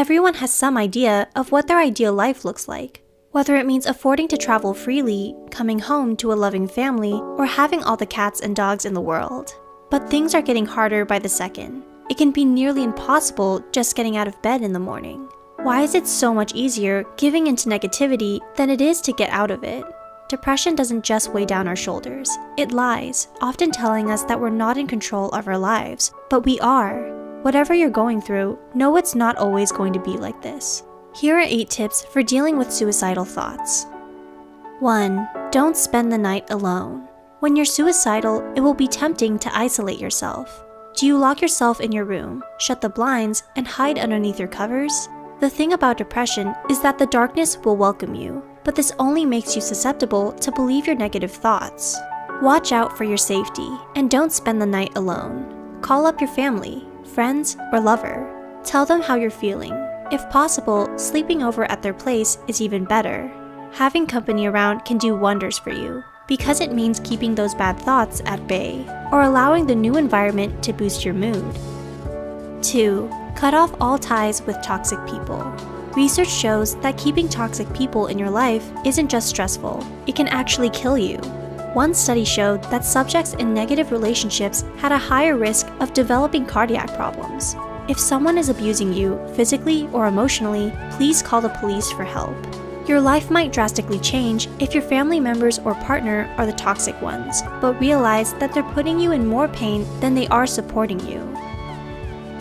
Everyone has some idea of what their ideal life looks like, whether it means affording to travel freely, coming home to a loving family, or having all the cats and dogs in the world. But things are getting harder by the second. It can be nearly impossible just getting out of bed in the morning. Why is it so much easier giving into negativity than it is to get out of it? Depression doesn't just weigh down our shoulders. It lies, often telling us that we're not in control of our lives, but we are. Whatever you're going through, know it's not always going to be like this. Here are 8 tips for dealing with suicidal thoughts. 1. Don't spend the night alone. When you're suicidal, it will be tempting to isolate yourself. Do you lock yourself in your room, shut the blinds, and hide underneath your covers? The thing about depression is that the darkness will welcome you, but this only makes you susceptible to believe your negative thoughts. Watch out for your safety, and don't spend the night alone. Call up your family, friends, or lover. Tell them how you're feeling. If possible, sleeping over at their place is even better. Having company around can do wonders for you, because it means keeping those bad thoughts at bay, or allowing the new environment to boost your mood. 2. Cut off all ties with toxic people. Research shows that keeping toxic people in your life isn't just stressful, it can actually kill you. One study showed that subjects in negative relationships had a higher risk of developing cardiac problems. If someone is abusing you, physically or emotionally, please call the police for help. Your life might drastically change if your family members or partner are the toxic ones, but realize that they're putting you in more pain than they are supporting you.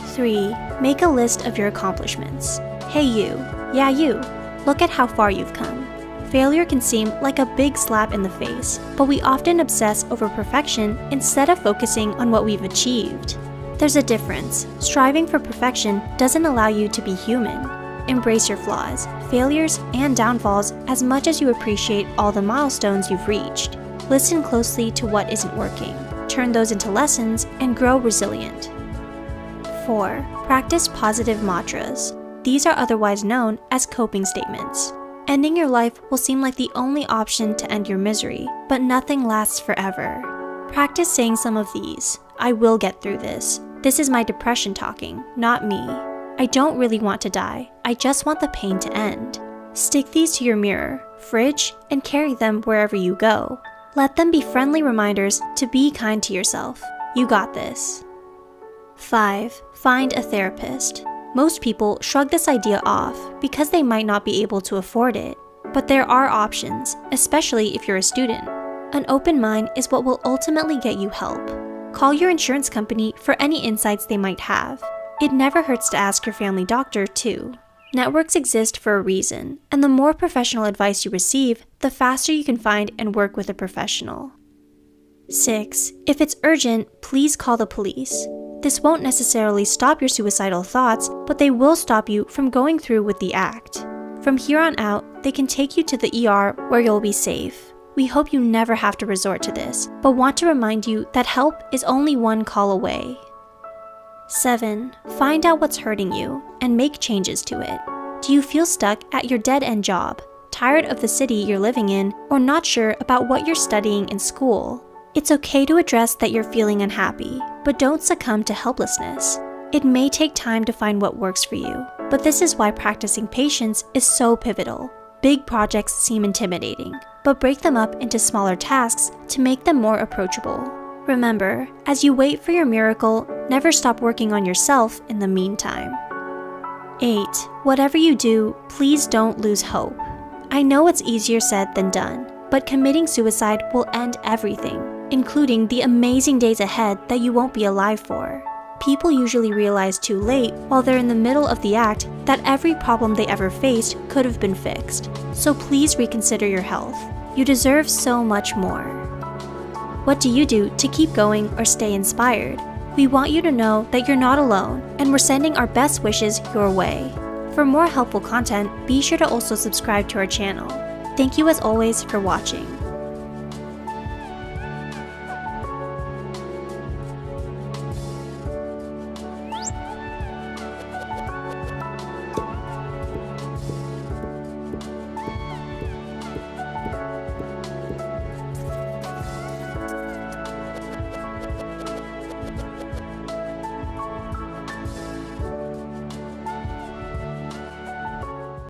3. Make a list of your accomplishments. Hey you, yeah you, look at how far you've come. Failure can seem like a big slap in the face, but we often obsess over perfection instead of focusing on what we've achieved. There's a difference. Striving for perfection doesn't allow you to be human. Embrace your flaws, failures, and downfalls as much as you appreciate all the milestones you've reached. Listen closely to what isn't working, turn those into lessons, and grow resilient. 4. Practice positive mantras. These are otherwise known as coping statements. Ending your life will seem like the only option to end your misery, but nothing lasts forever. Practice saying some of these. I will get through this. This is my depression talking, not me. I don't really want to die. I just want the pain to end. Stick these to your mirror, fridge, and carry them wherever you go. Let them be friendly reminders to be kind to yourself. You got this. 5. Find a therapist. Most people shrug this idea off because they might not be able to afford it. But there are options, especially if you're a student. An open mind is what will ultimately get you help. Call your insurance company for any insights they might have. It never hurts to ask your family doctor, too. Networks exist for a reason, and the more professional advice you receive, the faster you can find and work with a professional. 6. If it's urgent, please call the police. This won't necessarily stop your suicidal thoughts, but they will stop you from going through with the act. From here on out, they can take you to the ER where you'll be safe. We hope you never have to resort to this, but want to remind you that help is only one call away. 7. Find out what's hurting you and make changes to it. Do you feel stuck at your dead-end job, tired of the city you're living in, or not sure about what you're studying in school? It's okay to address that you're feeling unhappy, but don't succumb to helplessness. It may take time to find what works for you, but this is why practicing patience is so pivotal. Big projects seem intimidating, but break them up into smaller tasks to make them more approachable. Remember, as you wait for your miracle, never stop working on yourself in the meantime. 8. Whatever you do, please don't lose hope. I know it's easier said than done, but committing suicide will end everything, including the amazing days ahead that you won't be alive for. People usually realize too late, while they're in the middle of the act, that every problem they ever faced could have been fixed. So please reconsider your health. You deserve so much more. What do you do to keep going or stay inspired? We want you to know that you're not alone, and we're sending our best wishes your way. For more helpful content, be sure to also subscribe to our channel. Thank you as always for watching.